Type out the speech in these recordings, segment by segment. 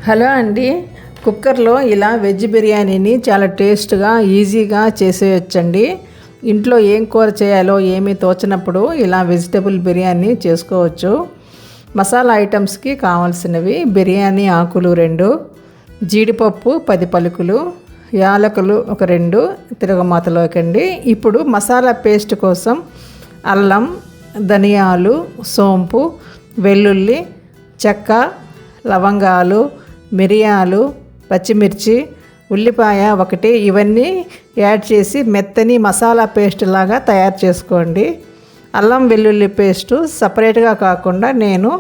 Hello అండి, కుక్కర్లో ఇలా వెజ్ బిర్యానీని చాలా టేస్ట్గా ఈజీగా చేసేయచ్చండి. ఇంట్లో ఏం కూర చేయాలో ఏమీ తోచనప్పుడు ఇలా వెజిటబుల్ బిర్యానీ చేసుకోవచ్చు. మసాలా ఐటమ్స్కి కావాల్సినవి: బిర్యానీ ఆకులు 2, జీడిపప్పు 10 పలుకులు, యాలకులు ఒక 2 తిరగమాతలోకండి. ఇప్పుడు మసాలా పేస్ట్ కోసం అల్లం, ధనియాలు, సోంపు, వెల్లుల్లి, చెక్క, లవంగాలు, మిరియాలు, పచ్చిమిర్చి, ఉల్లిపాయ 1 ఇవన్నీ యాడ్ చేసి మెత్తని మసాలా పేస్ట్ లాగా తయారు చేసుకోండి. అల్లం వెల్లుల్లి పేస్టు సపరేట్గా కాకుండా నేను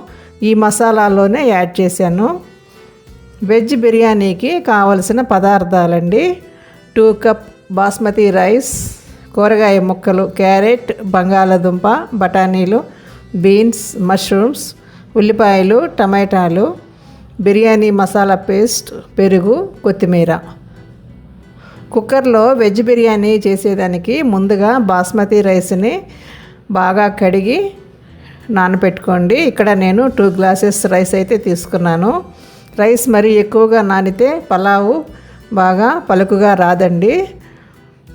ఈ మసాలాలోనే యాడ్ చేశాను. వెజ్ బిర్యానీకి కావలసిన పదార్థాలండి: 2 కప్ బాస్మతి రైస్, కూరగాయ ముక్కలు, క్యారెట్, బంగాళదుంప, బఠానీలు, బీన్స్, మష్రూమ్స్, ఉల్లిపాయలు, టమాటాలు, బిర్యానీ మసాలా పేస్ట్, పెరుగు, కొత్తిమీర. కుక్కర్లో వెజ్ బిర్యానీ చేసేదానికి ముందుగా బాస్మతి రైస్ని బాగా కడిగి నానబెట్టుకోండి. ఇక్కడ నేను 2 గ్లాసెస్ రైస్ అయితే తీసుకున్నాను. రైస్ మరీ ఎక్కువగా నానితే పలావు బాగా పలుకుగా రాదండి.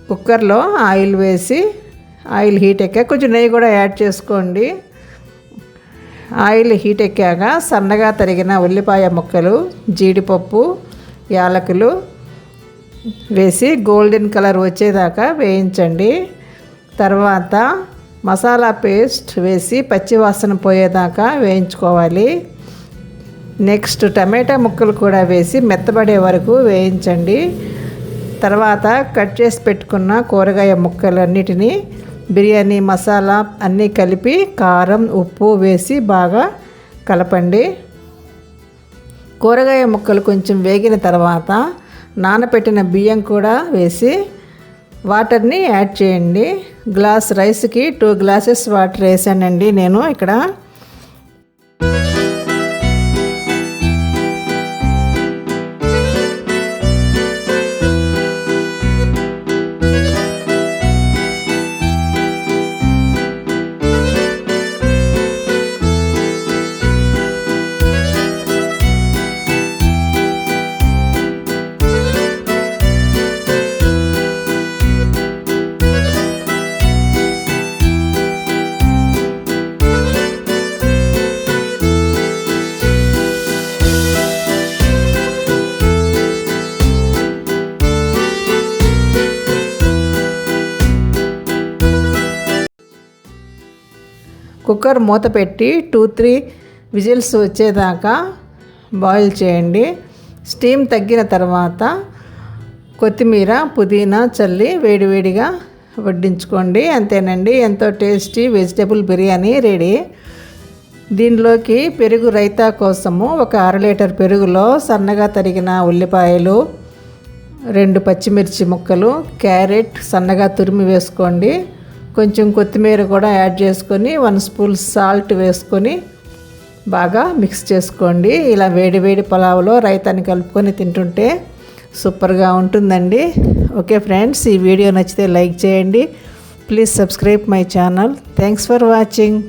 కుక్కర్లో ఆయిల్ వేసి, ఆయిల్ హీట్ ఎక్కాక కొంచెం నెయ్యి కూడా యాడ్ చేసుకోండి. ఆయిల్ హీట్ ఎక్కాక సన్నగా తరిగిన ఉల్లిపాయ ముక్కలు, జీడిపప్పు, యాలకులు వేసి గోల్డెన్ కలర్ వచ్చేదాకా వేయించండి. తర్వాత మసాలా పేస్ట్ వేసి పచ్చివాసన పోయేదాకా వేయించుకోవాలి. నెక్స్ట్ టమాటా ముక్కలు కూడా వేసి మెత్తబడే వరకు వేయించండి. తర్వాత కట్ చేసి పెట్టుకున్న కూరగాయ ముక్కలన్నిటినీ బిర్యానీ మసాలా అన్నీ కలిపి కారం, ఉప్పు వేసి బాగా కలపండి. కూరగాయ ముక్కలు కొంచెం వేగిన తర్వాత నానబెట్టిన బియ్యం కూడా వేసి వాటర్ని యాడ్ చేయండి. గ్లాస్ రైస్కి 2 గ్లాసెస్ వాటర్ వేసానండి నేను ఇక్కడ. కుక్కర్ మూత పెట్టి 2-3 విజిల్స్ వచ్చేదాకా బాయిల్ చేయండి. స్టీమ్ తగ్గిన తర్వాత కొత్తిమీర, పుదీనా చల్లి వేడివేడిగా వడ్డించుకోండి. అంతేనండి, ఎంతో టేస్టీ వెజిటబుల్ బిర్యానీ రెడీ. దీనిలోకి పెరుగు రైతా కోసము ఒక 1/2 లీటర్ పెరుగులో సన్నగా తరిగిన ఉల్లిపాయలు, 2 పచ్చిమిర్చి ముక్కలు, క్యారెట్ సన్నగా తురిమి వేసుకోండి. కొంచెం కొత్తిమీర కూడా యాడ్ చేసుకొని 1 స్పూన్ సాల్ట్ వేసుకొని బాగా మిక్స్ చేసుకోండి. ఇలా వేడి పలావులో రైతాని కలుపుకొని తింటుంటే సూపర్గా ఉంటుందండి. ఓకే ఫ్రెండ్స్, ఈ వీడియో నచ్చితే లైక్ చేయండి. Please subscribe my channel. Thanks for watching.